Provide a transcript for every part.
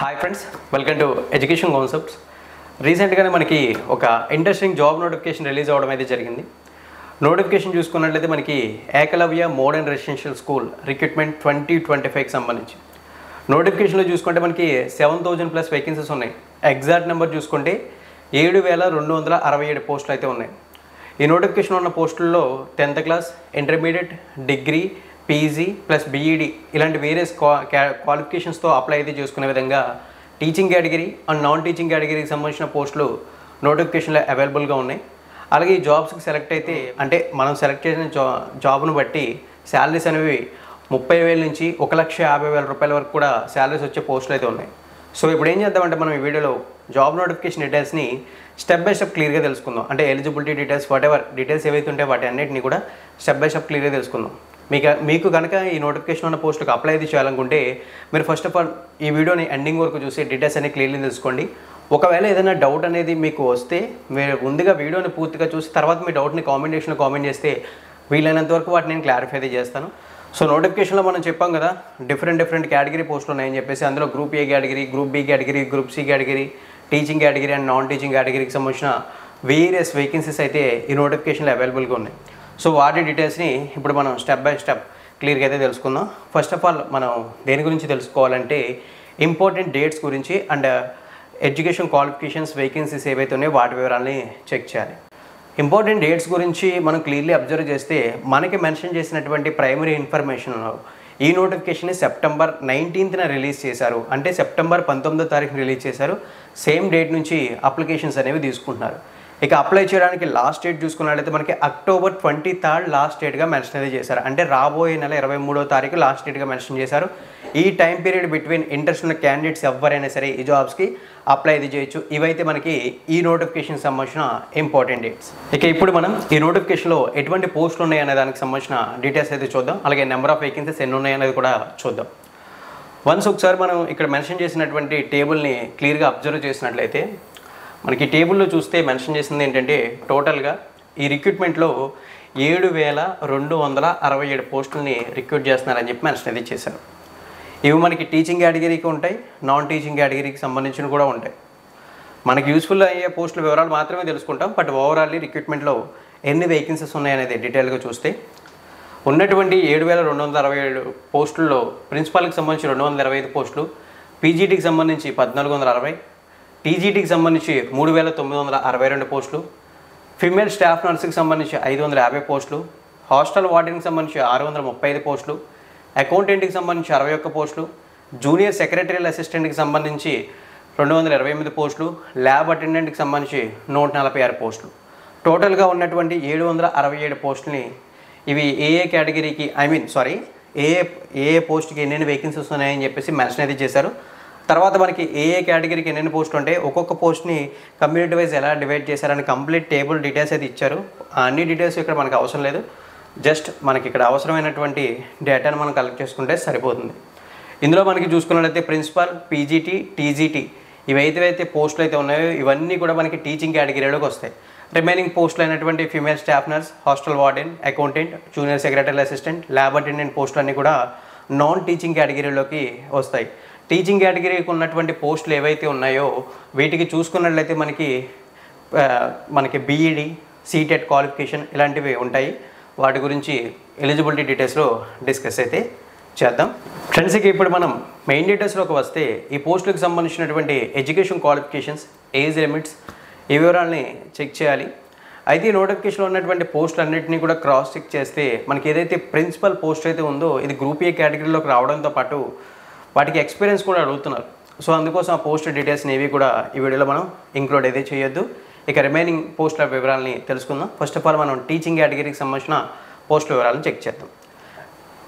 Hi friends, welcome to education concepts. రీసెంట్గానే మనకి ఒక ఇంట్రెస్టింగ్ జాబ్ నోటిఫికేషన్ రిలీజ్ అవ్వడం అయితే జరిగింది. నోటిఫికేషన్ చూసుకున్నట్లయితే మనకి Eklavya modern residential school recruitment 2025కి సంబంధించి నోటిఫికేషన్లో చూసుకుంటే మనకి 7,000+ వేకెన్సీస్ ఉన్నాయి. ఎగ్జాక్ట్ నెంబర్ చూసుకుంటే 7,267 పోస్టులు అయితే ఉన్నాయి. ఈ నోటిఫికేషన్ ఉన్న పోస్టుల్లో 10th class, intermediate, degree, PG plus BEd ఇలాంటి వేరియస్ క్వాలిఫికేషన్స్తో అప్లై అయితే చేసుకునే విధంగా teaching category and non teaching కేటగిరీకి సంబంధించిన పోస్టులు నోటిఫికేషన్లో అవైలబుల్గా ఉన్నాయి. అలాగే ఈ జాబ్స్కి సెలెక్ట్ అయితే అంటే మనం సెలెక్ట్ చేసిన జాబ్ను బట్టి శాలరీస్ అనేవి 30,000 నుంచి 1,50,000 రూపాయల వరకు కూడా శాలరీస్ వచ్చే పోస్టులు అయితే ఉన్నాయి. సో ఇప్పుడు ఏం చేద్దామంటే మనం ఈ వీడియోలో జాబ్ నోటిఫికేషన్ డీటెయిల్స్ని స్టెప్ బై స్టెప్ క్లియర్గా తెలుసుకుందాం. అంటే ఎలిజిబిలిటీ డీటెయిల్స్, డీటెయిల్స్ ఏవైతే ఉంటే వాటి అన్నిటిని కూడా స్టెప్ బై స్టెప్ క్లియర్గా తెలుసుకుందాం. మీకు కనుక ఈ నోటిఫికేషన్ ఉన్న పోస్టులకు అప్లై అయితే చేయాలనుకుంటే మీరు ఫస్ట్ ఆఫ్ ఆల్ ఈ వీడియోని ఎండింగ్ వరకు చూసి డీటెయిల్స్ అన్ని క్లియర్లీ తెలుసుకోండి. ఒకవేళ ఏదైనా డౌట్ అనేది మీకు వస్తే మీరు ముందుగా వీడియోని పూర్తిగా చూసి తర్వాత మీ డౌట్ని కామెంట్ చేస్తే వీలైనంత వరకు వాటిని నేను క్లారిఫై అయితే చేస్తాను. సో నోటిఫికేషన్లో మనం చెప్పాం కదా, డిఫరెంట్ కేటగిరీ పోస్టులు ఉన్నాయని చెప్పేసి. అందులో group A category, group B category, group C category, teaching category and non teaching కేటగిరీకి సంబంధించిన వేరియస్ వేకెన్సీస్ అయితే ఈ నోటిఫికేషన్లో అవైలబుల్గా ఉన్నాయి. సో వాటి డీటెయిల్స్ని ఇప్పుడు మనం స్టెప్ బై స్టెప్ క్లియర్గా అయితే తెలుసుకుందాం. ఫస్ట్ ఆఫ్ ఆల్ మనం దేని గురించి తెలుసుకోవాలంటే ఇంపార్టెంట్ డేట్స్ గురించి అండ్ ఎడ్యుకేషన్ క్వాలిఫికేషన్స్ వేకెన్సీస్ ఏవైతే ఉన్నాయో వాటి వివరాలని చెక్ చేయాలి. ఇంపార్టెంట్ డేట్స్ గురించి మనం క్లియర్లీ అబ్జర్వ్ చేస్తే మనకి మెన్షన్ చేసినటువంటి ప్రైమరీ ఇన్ఫర్మేషన్ ఈ నోటిఫికేషన్ని సెప్టెంబర్ 19th రిలీజ్ చేశారు. అంటే సెప్టెంబర్ 19వ తారీఖున రిలీజ్ చేశారు. సేమ్ డేట్ నుంచి అప్లికేషన్స్ అనేవి తీసుకుంటున్నారు. ఇక అప్లై చేయడానికి లాస్ట్ డేట్ చూసుకున్నట్లయితే మనకి అక్టోబర్ 23rd లాస్ట్ డేట్గా మెన్షన్ అయితే చేశారు. అంటే రాబోయే నెల 23వ తారీఖు లాస్ట్ డేట్గా మెన్షన్ చేశారు. ఈ టైం పీరియడ్ బిట్వీన్ ఇంట్రెస్ట్ ఉన్న క్యాండిడేట్స్ ఎవరైనా సరే ఈ జాబ్స్కి అప్లై అయితే చేయొచ్చు. ఇవైతే మనకి ఈ నోటిఫికేషన్ సంబంధించిన ఇంపార్టెంట్ డేట్స్. ఇక ఇప్పుడు మనం ఈ నోటిఫికేషన్లో ఎటువంటి పోస్టులు ఉన్నాయనే దానికి సంబంధించిన డీటెయిల్స్ అయితే చూద్దాం. అలాగే నెంబర్ ఆఫ్ వేకెన్సీస్ ఎన్ని ఉన్నాయనేది కూడా చూద్దాం. వన్స్ ఒకసారి మనం ఇక్కడ మెన్షన్ చేసినటువంటి టేబుల్ని క్లియర్గా అబ్జర్వ్ చేసినట్లయితే మనకి టేబుల్లో చూస్తే మెన్షన్ చేసింది ఏంటంటే టోటల్గా ఈ రిక్రూట్మెంట్లో 7,267 పోస్టులని రిక్రూట్ చేస్తున్నారని చెప్పి మెన్షన్ అయితే చేశారు. ఇవి మనకి టీచింగ్ కేటగిరీకి ఉంటాయి, నాన్ టీచింగ్ కేటగిరీకి సంబంధించిన కూడా ఉంటాయి. మనకి యూస్ఫుల్ అయ్యే పోస్టుల వివరాలు మాత్రమే తెలుసుకుంటాం. బట్ ఓవరాల్లీ రిక్రూట్మెంట్లో ఎన్ని వేకెన్సీస్ ఉన్నాయనేది డీటెయిల్గా చూస్తే ఉన్నటువంటి 7,267 పోస్టుల్లో ప్రిన్సిపాల్కి సంబంధించి 225 పోస్టులు, పీజీటీకి సంబంధించి 1,460, టీజీటీకి సంబంధించి 3,962 పోస్టులు, ఫీమేల్ స్టాఫ్ నర్స్కి సంబంధించి 550 పోస్టులు, హాస్టల్ వార్డెన్కి సంబంధించి 635 పోస్టులు, అకౌంటెంట్కి సంబంధించి 61 పోస్టులు, జూనియర్ సెక్రటరియల్ అసిస్టెంట్కి సంబంధించి 228 పోస్టులు, ల్యాబ్ అటెండెంట్కి సంబంధించి 146 పోస్టులు. టోటల్గా ఉన్నటువంటి 767 పోస్టులని ఇవి ఏ కేటగిరీకి ఏ పోస్ట్కి ఎన్నెన్ని వేకెన్సీస్ ఉన్నాయని చెప్పేసి మెన్షన్ అయితే చేశారు. తర్వాత మనకి ఏ కేటగిరీకి ఎన్నెన్ని పోస్టులు ఉంటాయి, ఒక్కొక్క పోస్ట్ని కమ్యూనిటీ వైజ్ ఎలా డివైడ్ చేశారని కంప్లీట్ టేబుల్ డీటెయిల్స్ అయితే ఇచ్చారు. అన్ని డీటెయిల్స్ ఇక్కడ మనకు అవసరం లేదు. జస్ట్ మనకి ఇక్కడ అవసరమైనటువంటి డేటాను మనం కలెక్ట్ చేసుకుంటే సరిపోతుంది. ఇందులో మనకి చూసుకున్నట్లయితే ప్రిన్సిపల్, పీజీటీ, టీజీటీ ఇవైతే పోస్టులు అయితే ఉన్నాయో ఇవన్నీ కూడా మనకి టీచింగ్ కేటగిరీలోకి వస్తాయి. రిమైనింగ్ పోస్టులు అయినటువంటి female staff nurse, hostel warden, accountant, junior secretarial assistant, lab attendant పోస్టులు అన్నీ కూడా నాన్ టీచింగ్ కేటగిరీలోకి వస్తాయి. టీచింగ్ కేటగిరీకి ఉన్నటువంటి పోస్టులు ఏవైతే ఉన్నాయో వీటికి చూసుకున్నట్లయితే మనకి బీఈడి, సీటెట్ క్వాలిఫికేషన్ ఇలాంటివి ఉంటాయి. వాటి గురించి ఎలిజిబిలిటీ డీటెయిల్స్లో డిస్కస్ అయితే చేద్దాం. ఫ్రెండ్స్కి ఇప్పుడు మనం మెయిన్ డీటెయిల్స్లోకి వస్తే ఈ పోస్టులకు సంబంధించినటువంటి ఎడ్యుకేషన్ క్వాలిఫికేషన్స్, ఏజ్ లిమిట్స్ ఈ వివరాలని చెక్ చేయాలి. అయితే ఈ నోటిఫికేషన్లో ఉన్నటువంటి పోస్టులు అన్నింటినీ కూడా క్రాస్ చెక్ చేస్తే మనకి ఏదైతే ప్రిన్సిపల్ పోస్ట్ అయితే ఉందో ఇది గ్రూప్ ఏ కేటగిరీలోకి రావడంతో పాటు వాటికి ఎక్స్పీరియన్స్ కూడా అడుగుతున్నారు. సో అందుకోసం ఆ పోస్ట్ డీటెయిల్స్ని ఏవి కూడా ఈ వీడియోలో మనం ఇంక్లూడ్ అయితే చేయొద్దు. ఇక రిమైనింగ్ పోస్టుల వివరాలని తెలుసుకుందాం. ఫస్ట్ ఆఫ్ ఆల్ మనం టీచింగ్ కేటగిరీకి సంబంధించిన పోస్టుల వివరాలను చెక్ చేద్దాం.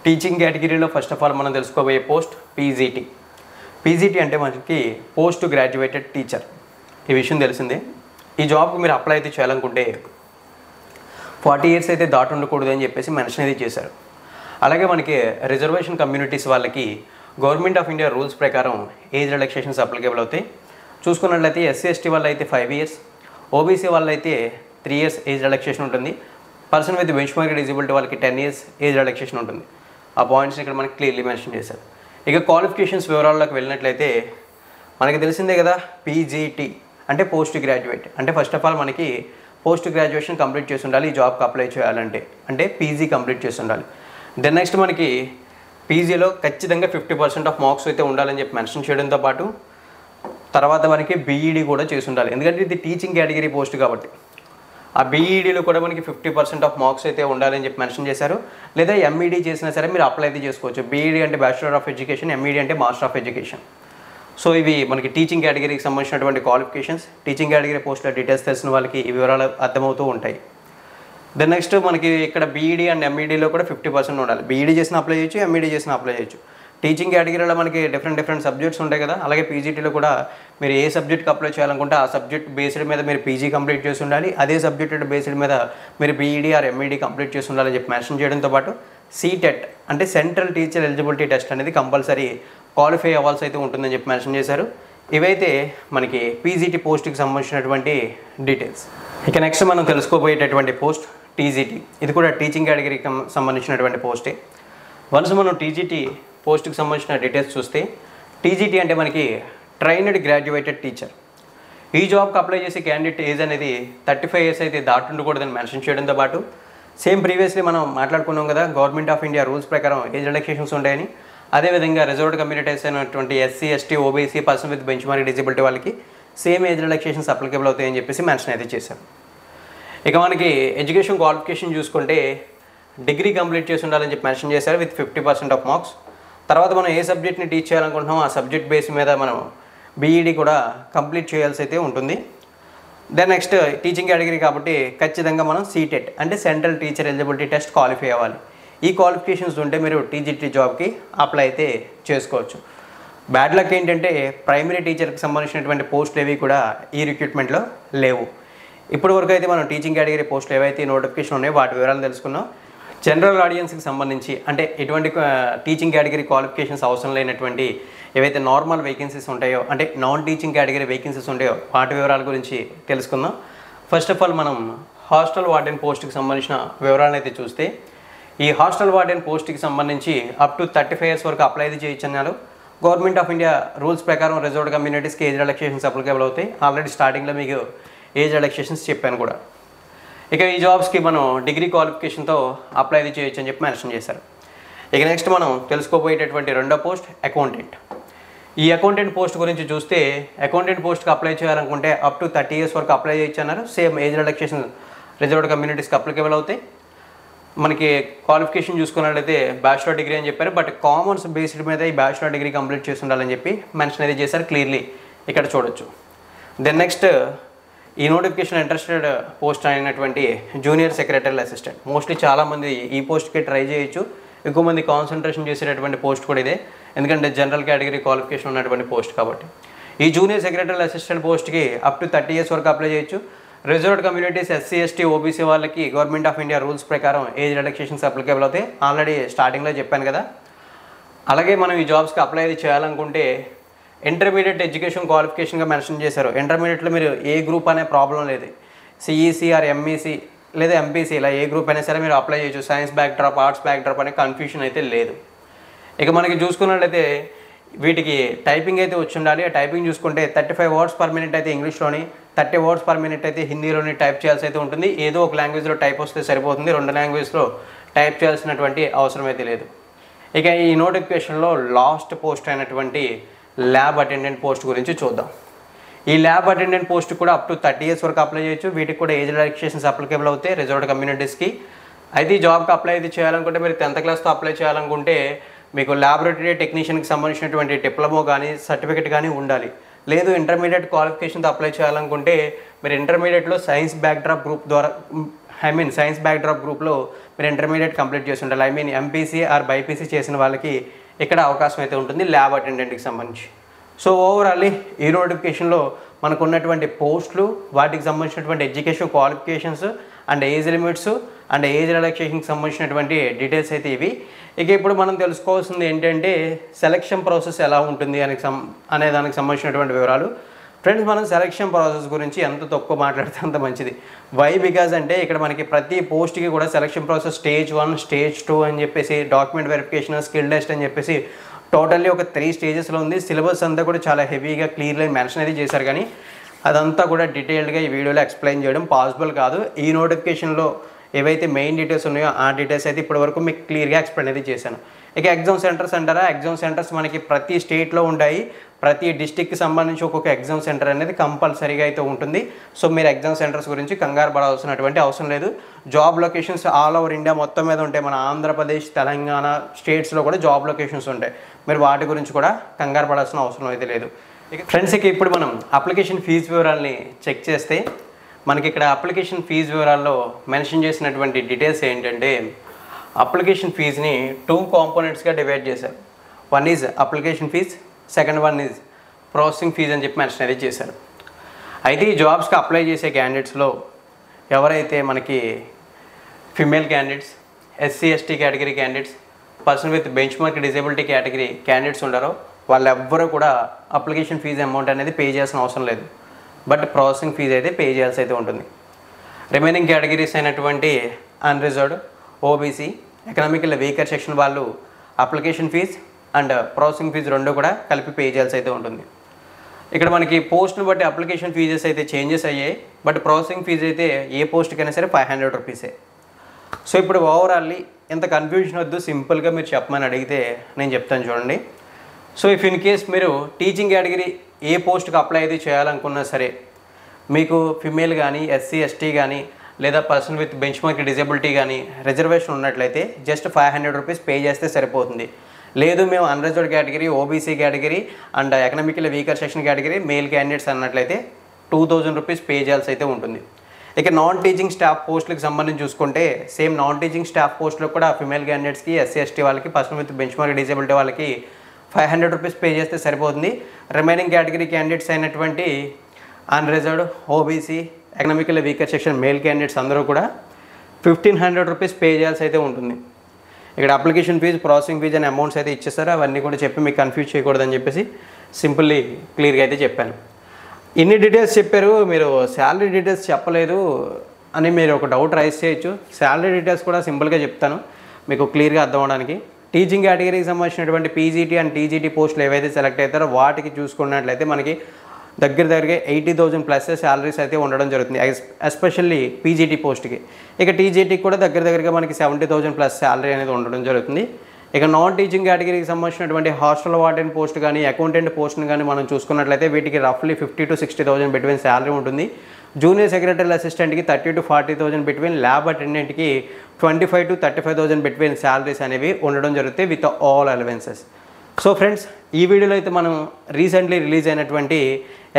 టీచింగ్ కేటగిరీలో ఫస్ట్ ఆఫ్ ఆల్ మనం తెలుసుకోబోయే పోస్ట్ పీజీటీ. పీజీటీ అంటే మనకి పోస్ట్ గ్రాడ్యుయేటెడ్ టీచర్. ఈ విషయం తెలిసిందే. ఈ జాబ్కి మీరు అప్లై అయితే చేయాలనుకుంటే 40 years అయితే దాటి ఉండకూడదు అని చెప్పేసి మెన్షన్ అయితే చేశారు. అలాగే మనకి రిజర్వేషన్ కమ్యూనిటీస్ వాళ్ళకి గవర్నమెంట్ ఆఫ్ ఇండియా రూల్స్ ప్రకారం ఏజ్ రిలాక్సేషన్స్ అప్లికేబుల్ అవుతాయి. చూసుకున్నట్లయితే ఎస్సీ ఎస్టీ వాళ్ళు అయితే 5 years, ఓబీసీ వాళ్ళు అయితే 3 years ఏజ్ రిలాక్సేషన్ ఉంటుంది. Person with bench mark disability వాళ్ళకి 10 years ఏజ్ రిలాక్సేషన్ ఉంటుంది. ఆ పాయింట్స్ని ఇక్కడ మనకి క్లియర్లీ మెన్షన్ చేశారు. ఇక క్వాలిఫికేషన్స్ వివరాల్లోకి వెళ్ళినట్లయితే మనకి తెలిసిందే కదా, పీజీటీ అంటే పోస్ట్ గ్రాడ్యుయేట్. అంటే ఫస్ట్ ఆఫ్ ఆల్ మనకి పోస్ట్ గ్రాడ్యుయేషన్ కంప్లీట్ చేసి ఉండాలి ఈ జాబ్కి అప్లై చేయాలంటే, అంటే పీజీ కంప్లీట్ చేసి ఉండాలి. దెన్ నెక్స్ట్ మనకి పీజీలో ఖచ్చితంగా 50% ఆఫ్ మార్క్స్ అయితే ఉండాలని చెప్పి మెన్షన్ చేయడంతో పాటు తర్వాత మనకి బీఈడీ కూడా చేసి ఉండాలి. ఎందుకంటే ఇది టీచింగ్ కేటగిరీ పోస్ట్ కాబట్టి ఆ బీఈడీలో కూడా మనకి 50% ఆఫ్ మార్క్స్ అయితే ఉండాలని చెప్పి మెన్షన్ చేశారు. లేదా ఎంఈడీ చేసినా సరే మీరు అప్లై అయితే చేసుకోవచ్చు. బీఈడీ అంటే బ్యాచిలర్ ఆఫ్ ఎడ్యుకేషన్, ఎంఈడీ అంటే మాస్టర్ ఆఫ్ ఎడ్యుకేషన్. సో ఇవి మనకి టీచింగ్ కేటగిరీకి సంబంధించినటువంటి క్వాలిఫికేషన్స్. టీచింగ్ కేటగిరీ పోస్టుల డీటెయిల్స్ తెలిసిన వాళ్ళకి ఈ వివరాలు అర్థమవుతూ ఉంటాయి. దెన్ నెక్స్ట్ మనకి ఇక్కడ బీఈడీ అండ్ ఎంఈడీలో కూడా 50% ఉండాలి. బీఈడీ చేసిన అప్లై చేయొచ్చు, ఎంఈడీ చేసిన అప్లై చేయొచ్చు. టీచింగ్ కేటగిరీలో మనకి డిఫరెంట్ సబ్జెక్ట్స్ ఉంటాయి కదా, అలాగే పీజీటీలో కూడా మీరు ఏ సబ్జెక్ట్కి అప్లై చేయాలనుకుంటే ఆ సబ్జెక్ట్ బేస్డ్ మీద మీరు పీజీ కంప్లీట్ చేసి ఉండాలి. అదే సబ్జెక్ట్ బేస్డ్ మీద మీరు బీఈడీ ఆర్ ఎంఈడీ కంప్లీట్ చేసి ఉండాలని చెప్పి మెన్షన్ చేయడంతో పాటు సీటెట్ అంటే సెంట్రల్ టీచర్ ఎలిజిబిలిటీ టెస్ట్ అనేది కంపల్సరీ క్వాలిఫై అవ్వాల్సి అయితే ఉంటుందని చెప్పి మెన్షన్ చేశారు. ఇవైతే మనకి పీజీటీ పోస్ట్కి సంబంధించినటువంటి డీటెయిల్స్. ఇక నెక్స్ట్ మనం తెలుసుకోబోయేటటువంటి పోస్ట్ టీజీటీ. ఇది కూడా టీచింగ్ కేటగిరీకి సంబంధించినటువంటి పోస్టే. వన్స్ మనం టీజీటీ పోస్ట్కి సంబంధించిన డీటెయిల్స్ చూస్తే, టీజీటీ అంటే మనకి ట్రైన్డ్ గ్రాడ్యుయేటెడ్ టీచర్. ఈ జాబ్కి అప్లై చేసే క్యాండిడేట్ ఏజ్ అనేది 35 years అయితే దాటుండకూడదని మెన్షన్ చేయడంతో పాటు సేమ్ ప్రీవియస్లీ మనం మాట్లాడుకున్నాం కదా, గవర్నమెంట్ ఆఫ్ ఇండియా రూల్స్ ప్రకారం ఏజ్ రిలాక్సేషన్స్ ఉంటాయని. అదేవిధంగా రిజర్వ్డ్ కమ్యూనిటీస్ అయినటువంటి SC, ST, OBC, person with bench mark disability వాళ్ళకి సేమ్ ఏజ్ రిలాక్సేషన్స్ అప్లికేబుల్ అవుతాయని చెప్పేసి మెన్షన్ అయితే చేశారు. ఇక మనకి ఎడ్యుకేషన్ క్వాలిఫికేషన్ చూసుకుంటే డిగ్రీ కంప్లీట్ చేసి ఉండాలని చెప్పి మెన్షన్ చేశారు విత్ 50% ఆఫ్ మార్క్స్. తర్వాత మనం ఏ సబ్జెక్ట్ని టీచ్ చేయాలనుకుంటున్నామో ఆ సబ్జెక్ట్ బేస్ మీద మనం బీఈడీ కూడా కంప్లీట్ చేయాల్సి అయితే ఉంటుంది. దెన్ నెక్స్ట్ టీచింగ్ కేటగిరీ కాబట్టి ఖచ్చితంగా మనం సీటెట్ అంటే central teacher eligibility test qualify అవ్వాలి. ఈ క్వాలిఫికేషన్స్ ఉంటే మీరు టీజీటీ జాబ్కి అప్లై అయితే చేసుకోవచ్చు. బ్యాడ్ లక్ ఏంటంటే ప్రైమరీ టీచర్కి సంబంధించినటువంటి పోస్టులు ఏవి కూడా ఈ రిక్రూట్మెంట్లో లేవు. ఇప్పటి వరకు అయితే మనం టీచింగ్ కేటగిరీ పోస్టులు ఏవైతే నోటిఫికేషన్ ఉన్నాయో వాటి వివరాలు తెలుసుకున్నాం. జనరల్ ఆడియన్స్కి సంబంధించి అంటే ఎటువంటి టీచింగ్ కేటగిరీ క్వాలిఫికేషన్స్ అవసరం లేనటువంటి ఏవైతే నార్మల్ వేకెన్సీస్ ఉంటాయో, అంటే నాన్ టీచింగ్ కేటగిరీ వేకెన్సీస్ ఉంటాయో వాటి వివరాల గురించి తెలుసుకుందాం. ఫస్ట్ ఆఫ్ ఆల్ మనం హాస్టల్ వార్డెన్ పోస్ట్కి సంబంధించిన వివరాలను అయితే చూస్తే, ఈ హాస్టల్ వార్డెన్ పోస్ట్కి సంబంధించి అప్ టు 35 years వరకు అప్లై అయితే చేయొచ్చన్నారు. గవర్నమెంట్ ఆఫ్ ఇండియా రూల్స్ ప్రకారం రిజర్వ్డ్ కమ్యూనిటీస్కి ఏజ్ రిలాక్సేషన్స్ అప్లికేబుల్ అవుతాయి. ఆల్రెడీ స్టార్టింగ్లో మీకు ఏజ్ రిలాక్సేషన్స్ చెప్పాను కూడా. ఇక ఈ జాబ్స్కి మనం డిగ్రీ క్వాలిఫికేషన్తో అప్లై అయితే చేయొచ్చు అని చెప్పి మెన్షన్ చేశారు. ఇక నెక్స్ట్ మనం తెలుసుకోబోయేటటువంటి రెండో పోస్ట్ అకౌంటెంట్. ఈ అకౌంటెంట్ పోస్ట్ గురించి చూస్తే, అకౌంటెంట్ పోస్ట్కి అప్లై చేయాలనుకుంటే అప్ టు 30 years వరకు అప్లై చేయొచ్చు అన్నారు. సేమ్ ఏజ్ రిలాక్సేషన్ రిజర్వ్డ్ కమ్యూనిటీస్కి అప్లికేబుల్ అవుతాయి. మనకి క్వాలిఫికేషన్ చూసుకున్నట్లయితే బ్యాచిలర్ డిగ్రీ అని చెప్పారు, బట్ కామర్స్ బేస్డ్ మీద ఈ బ్యాచిలర్ డిగ్రీ కంప్లీట్ చేసి ఉండాలని చెప్పి మెన్షన్ అయితే చేశారు. క్లియర్లీ ఇక్కడ చూడొచ్చు. దెన్ నెక్స్ట్ ఈ నోటిఫికేషన్ ఇంట్రెస్టెడ్ పోస్ట్ అయినటువంటి జూనియర్ సెక్రటరీ అసిస్టెంట్. మోస్ట్లీ చాలామంది ఈ పోస్ట్కి ట్రై చేయొచ్చు. ఎక్కువ మంది కాన్సన్ట్రేషన్ చేసేటటువంటి పోస్ట్ కూడా ఇదే, ఎందుకంటే జనరల్ కేటగిరీ క్వాలిఫికేషన్ ఉన్నటువంటి పోస్ట్ కాబట్టి. ఈ జూనియర్ సెక్రటరీ అసిస్టెంట్ పోస్ట్కి అప్ టు 30 years వరకు అప్లై చేయొచ్చు. Reserved communities SC, ST, OBC వాళ్ళకి గవర్నమెంట్ ఆఫ్ ఇండియా రూల్స్ ప్రకారం ఏజ్ రిలాక్సేషన్స్ అప్లికేబుల్ అవుతాయి. ఆల్రెడీ స్టార్టింగ్లో చెప్పాను కదా. అలాగే మనం ఈ జాబ్స్కి అప్లై చేయాలనుకుంటే ఇంటర్మీడియట్ ఎడ్యుకేషన్ క్వాలిఫికేషన్గా మెన్షన్ చేశారు. ఇంటర్మీడియట్లో మీరు ఏ గ్రూప్ అనే ప్రాబ్లం లేదు. సిఈసీ ఆర్ ఎంఈసీ లేదా ఎంపీసీ ఇలా ఏ గ్రూప్ అయినా సరే మీరు అప్లై చేయొచ్చు. Science back drop, arts back drop అనే కన్ఫ్యూషన్ అయితే లేదు. ఇక మనకి చూసుకున్నట్లయితే వీటికి టైపింగ్ అయితే వచ్చి ఉండాలి. ఆ టైపింగ్ చూసుకుంటే 35 words per minute అయితే ఇంగ్లీష్లోని, 30 words per minute అయితే హిందీలోని టైప్ చేయాల్సి అయితే ఉంటుంది. ఏదో ఒక లాంగ్వేజ్లో టైప్ వస్తే సరిపోతుంది, 2 languagesలో టైప్ చేయాల్సినటువంటి అవసరం అయితే లేదు. ఇక ఈ నోటిఫికేషన్లో లాస్ట్ పోస్ట్ అయినటువంటి ల్యాబ్ అటెండెంట్ పోస్ట్ గురించి చూద్దాం. ఈ ల్యాబ్ అటెండెంట్ పోస్ట్ కూడా అప్ టు 30 years వరకు అప్లై చేయొచ్చు. వీటికి కూడా ఏజ్ రిలాక్సేషన్స్ అప్లికేబుల్ అవుతాయి రిజర్వ్డ్ కమ్యూనిటీస్కి. అయితే ఈ జాబ్కి అప్లై అయితే చేయాలనుకుంటే మీరు 10th classతో అప్లై చేయాలనుకుంటే మీకు ల్యాబొరేటరీ టెక్నీషియన్కి సంబంధించినటువంటి డిప్లొమా కానీ సర్టిఫికేట్ కానీ ఉండాలి. లేదు ఇంటర్మీడియట్ క్వాలిఫికేషన్తో అప్లై చేయాలనుకుంటే మీరు ఇంటర్మీడియట్లో సైన్స్ బ్యాక్డ్రాప్ గ్రూప్ ద్వారా సైన్స్ బ్యాక్డ్రాప్ గ్రూప్లో మీరు ఇంటర్మీడియట్ కంప్లీట్ చేసి ఉండాలి. ఎంపీసీ ఆర్ బైపీసీ చేసిన వాళ్ళకి ఇక్కడ అవకాశం అయితే ఉంటుంది ల్యాబ్ అటెండెంట్కి సంబంధించి. సో ఓవరాల్లీ ఈ నోటిఫికేషన్లో మనకు ఉన్నటువంటి పోస్టులు, వాటికి సంబంధించినటువంటి education qualifications and age limits and age రిలాక్సేషన్కి సంబంధించినటువంటి డీటెయిల్స్ అయితే ఇవి. ఇక ఇప్పుడు మనం తెలుసుకోవాల్సింది ఏంటంటే సెలక్షన్ ప్రాసెస్ ఎలా ఉంటుంది అనే దానికి సంబంధించినటువంటి వివరాలు. ఫ్రెండ్స్, మనం సెలక్షన్ ప్రాసెస్ గురించి ఎంత తక్కువ మాట్లాడితే అంత మంచిది. వై బికాజ్ అంటే ఇక్కడ మనకి ప్రతి పోస్ట్కి కూడా సెలక్షన్ ప్రాసెస్ స్టేజ్ 1, స్టేజ్ 2 అని చెప్పేసి డాక్యుమెంట్ వెరిఫికేషన్, స్కిల్ టెస్ట్ అని చెప్పేసి టోటల్లీ ఒక 3 స్టేజెస్లో ఉంది. సిలబస్ అంతా కూడా చాలా హెవీగా క్లియర్గా మెన్షన్ అయితే చేశారు, కానీ అదంతా కూడా డీటెయిల్డ్గా ఈ వీడియోలో ఎక్స్ప్లెయిన్ చేయడం పాసిబుల్ కాదు. ఈ నోటిఫికేషన్లో ఏవైతే మెయిన్ డీటెయిల్స్ ఉన్నాయో ఆ డీటెయిల్స్ అయితే ఇప్పటివరకు మీకు క్లియర్గా ఎక్స్ప్లెయిన్ అయితే చేశాను. ఇక ఎగ్జామ్ సెంటర్స్ అంటారా, ఎగ్జామ్ సెంటర్స్ మనకి ప్రతి స్టేట్లో ఉంటాయి. ప్రతి డిస్టిక్కి సంబంధించి ఒక్కొక్క ఎగ్జామ్ సెంటర్ అనేది కంపల్సరీగా అయితే ఉంటుంది. సో మీరు ఎగ్జామ్ సెంటర్స్ గురించి కంగారు పడాల్సినటువంటి అవసరం లేదు. Job locations all over India మొత్తం మీద ఉంటాయి. మన ఆంధ్రప్రదేశ్, తెలంగాణ స్టేట్స్లో కూడా జాబ్ లొకేషన్స్ ఉంటాయి. మీరు వాటి గురించి కూడా కంగారు పడాల్సిన అవసరం అయితే లేదు. ఇక ఫ్రెండ్స్కి ఇప్పుడు మనం అప్లికేషన్ ఫీజు వివరాలని చెక్ చేస్తే మనకి ఇక్కడ అప్లికేషన్ ఫీజు వివరాల్లో మెన్షన్ చేసినటువంటి డీటెయిల్స్ ఏంటంటే, అప్లికేషన్ ఫీజుని 2 కాంపోనెంట్స్గా డివైడ్ చేశారు. One is application fee, second one is processing fee అని చెప్పి మెన్షన్ అయితే చేశారు. అయితే ఈ జాబ్స్కి అప్లై చేసే క్యాండిడేట్స్లో ఎవరైతే మనకి female candidates, SC ST category candidates, person with benchmark disability category candidates ఉన్నారో వాళ్ళెవ్వరూ కూడా అప్లికేషన్ ఫీజు అమౌంట్ అనేది పే చేయాల్సిన అవసరం లేదు. బట్ ప్రాసెసింగ్ ఫీజు అయితే పే చేయాల్సి అయితే ఉంటుంది. రిమైనింగ్ కేటగిరీస్ అయినటువంటి unreserved, OBC, economical weaker section వాళ్ళు application fee and processing fee రెండు కూడా కలిపి పే చేయాల్సి అయితే ఉంటుంది. ఇక్కడ మనకి పోస్ట్ని బట్టి అప్లికేషన్ ఫీజెస్ అయితే చేంజెస్ అయ్యాయి. బట్ ప్రాసెసింగ్ ఫీజు అయితే ఏ పోస్ట్కైనా సరే 500 రూపీసే. సో ఇప్పుడు ఓవరాల్లీ ఎంత కన్ఫ్యూజన్ వద్దు, సింపుల్గా మీరు చెప్పమని అడిగితే నేను చెప్తాను చూడండి. సో ఇఫ్ ఇన్ కేస్ మీరు టీచింగ్ కేటగిరీ ఏ పోస్ట్కి అప్లై అయితే చేయాలనుకున్నా సరే, మీకు ఫిమేల్ కానీ, ఎస్సీ ఎస్టీ కానీ, లేదా person with benchmark disability కానీ రిజర్వేషన్ ఉన్నట్లయితే జస్ట్ 500 రూపీస్ పే చేస్తే సరిపోతుంది. లేదు మేము unreserved category, OBC category and economical weaker section category male candidates అన్నట్లయితే 2000 రూపీస్ పే చేయాల్సి అయితే ఉంటుంది. ఇక నాన్ టీచింగ్ స్టాఫ్ పోస్టులకు సంబంధించి చూసుకుంటే సేమ్ నాన్ టీచింగ్ స్టాఫ్ పోస్టులకు కూడా ఫిమేల్ క్యాండిడేట్స్కి, ఎస్సీ ఎస్టీ వాళ్ళకి, person with benchmark disability వాళ్ళకి 500 రూపీస్ పే చేస్తే సరిపోతుంది. రిమైనింగ్ కేటగిరీ క్యాండిడేట్స్ అయినటువంటి unreserved, OBC, economical weaker section male candidates అందరూ కూడా 1500 రూపీస్ పే చేయాల్సి అయితే ఉంటుంది. ఇక్కడ అప్లికేషన్ ఫీజు, ప్రాసెసింగ్ ఫీజు అనే అమౌంట్స్ అయితే ఇచ్చేస్తారు. అవన్నీ కూడా చెప్పి మీకు కన్ఫ్యూజ్ చేయకూడదని చెప్పేసి సింపుల్లీ క్లియర్గా అయితే చెప్పాను. ఇన్ని డీటెయిల్స్ చెప్పారు, మీరు శాలరీ డీటెయిల్స్ చెప్పలేదు అని మీరు ఒక డౌట్ రైజ్ చేయొచ్చు. శాలరీ డీటెయిల్స్ కూడా సింపుల్గా చెప్తాను మీకు క్లియర్గా అర్థం అవడానికి. టీచింగ్ కేటగిరీకి సంబంధించినటువంటి పీజీటీ అండ్ టీజీటీ పోస్టులు ఏవైతే సెలెక్ట్ అవుతారో వాటికి చూసుకున్నట్లయితే మనకి దగ్గరగా 80,000 ప్లస్ శాలరీస్ అయితే ఉండడం జరుగుతుంది, ఎస్పెషల్లీ పీజీటీ పోస్ట్కి. ఇక టీజీటీకి కూడా దగ్గరగా మనకి 70,000 ప్లస్ శాలరీ అనేది ఉండడం జరుగుతుంది. ఇక నాన్ టీచింగ్ కేటగిరీకి సంబంధించినటువంటి హాస్టల్ వార్డెన్ పోస్ట్ కానీ, అకౌంటెంట్ పోస్ట్ని కానీ మనం చూసుకున్నట్లయితే వీటికి రఫ్లీ 50,000 to 60,000 బిట్వీన్ శాలరీ ఉంటుంది. జూనియర్ సెక్రటరీ అసిస్టెంట్కి 30,000 to 40,000 బిట్వీన్, ల్యాబ్ అటెండెంట్కి 25,000 to 35,000 బిట్వీన్ శాలరీస్ అనేవి ఉండడం జరుగుతాయి with all allowances. So friends, ఈ వీడియోలో అయితే మనం రీసెంట్లీ రిలీజ్ అయినటువంటి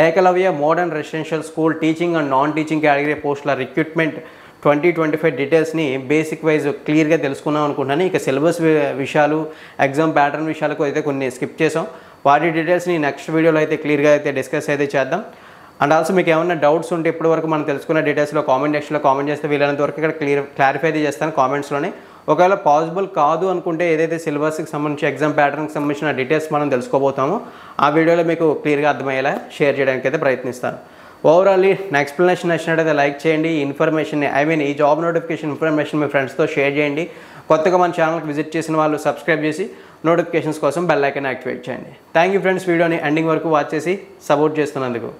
Eklavya modern residential school teaching and non teaching category పోస్టుల రిక్రూట్మెంట్ 2025 డీటెయిల్స్ని బేసిక్ వైజ్ క్లియర్గా తెలుసుకున్నాం అనుకుంటున్నాను. ఇక సిలబస్ విషయాలు, ఎగ్జామ్ ప్యాటర్న్ విషయాలకు అయితే కొన్ని స్కిప్ చేసాం. వాటి డీటెయిల్స్ని నెక్స్ట్ వీడియోలో అయితే క్లియర్గా అయితే డిస్కస్ అయితే చేద్దాం. అండ్ ఆల్సో మీకు ఏమైనా డౌట్స్ ఉంటే ఇప్పటివరకు మనం తెలుసుకున్న డీటెయిల్స్లో కామెంట్ సెక్షన్లో కామెంట్ చేస్తే వీలైనంత వరకు ఇక్కడ క్లారిఫై అయితే చేస్తాను కామెంట్స్లోనే. ఒకవేళ పాసిబుల్ కాదు అనుకుంటే ఏదైతే సిలబస్కి సంబంధించి, ఎగ్జామ్ ప్యాటర్న్కి సంబంధించిన డీటెయిల్స్ మనం తెలుసుకోబోతామో ఆ వీడియోలో మీకు క్లియర్గా అర్థమయ్యేలా షేర్ చేయడానికి అయితే ప్రయత్నిస్తాను. ఓవరాల్లీ నా ఎక్స్ప్లెనేషన్ నచ్చినట్టయితే లైక్ చేయండి. ఈ ఇన్ఫర్మేషన్ని ఈ జాబ్ నోటిఫికేషన్ ఇన్ఫర్మేషన్ మీ ఫ్రెండ్స్తో షేర్ చేయండి. కొత్తగా మన ఛానల్కి విజిట్ చేసిన వాళ్ళు సబ్స్క్రైబ్ చేసి నోటిఫికేషన్స్ కోసం బెల్ ఐకాన్ యాక్టివేట్ చేయండి. థ్యాంక్ యూ ఫ్రెండ్స్, వీడియోని ఎండింగ్ వరకు వాచ్ చేసి సపోర్ట్ చేస్తున్నందుకు.